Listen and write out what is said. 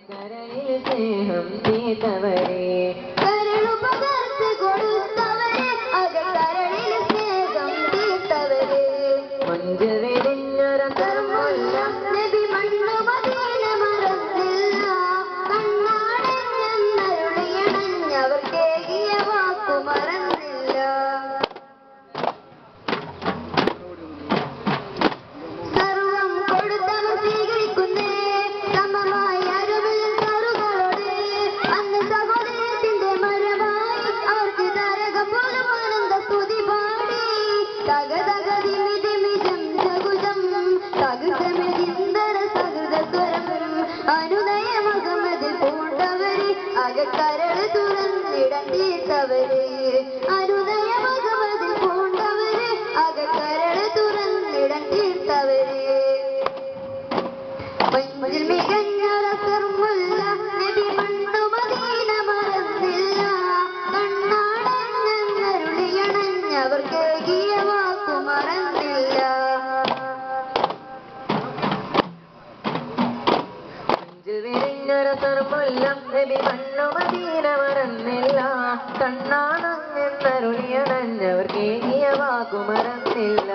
കരയിൽ സ്നേഹം തീർത്തവരെ കരളു പകർത്ത് കൊടുത്തവരെ അകക്കരളിൽ സ്നേഹം തീർത്തവരെ മഞ്ച് വിരിഞ്ഞൊരന്തർമുല്ല നബി മണ്ണു മദീന മറന്നില്ല കണ്ണാടഞ്ഞരുളിയണഞ്ഞവർക്കേകിയ വാക്കു മറന്നില്ല സർവം കൊടുത്തവർ സ്വീകരിക്കുന്നേ സമമായി അരുവിൽ കറുകളോട് അന്ന് സഹോദരത്തിന്റെ മരമായി അവർക്ക് തരക പോലും ആനന്ദ സ്തുതി പാടി തകതകതിമിതിമിജം ജഗുജം തകൃതമിതിന്തര സഹൃദസ്വരം അനുനയ മകമതിൽ പൂണ്ടവര് അകക്കരൾ തുറന്നിടം തീർത്തവര് അനുനയ മകമതിൽ പൂണ്ടവര് അകക്കരൾ തുറന്നിടം തീർത്തവര് മഞ്ചിൽ മികഞ്ഞൊരസർമുല്ല നബി മണ്ണു മദീന മറന്നില്ല കണ്ണാടഞ്ഞരുളിയണഞ്ഞവർക്കേകിയ വാക്കു മറന്നില്ല മഞ്ച് വിരിഞ്ഞൊരന്തർമുല്ല നബി മണ്ണു മദീന മറന്നില്ല കണ്ണാണഞ്ഞെന്നരുളിയണഞ്ഞവർക്കേകിയ വാക്കു മറന്നില്ല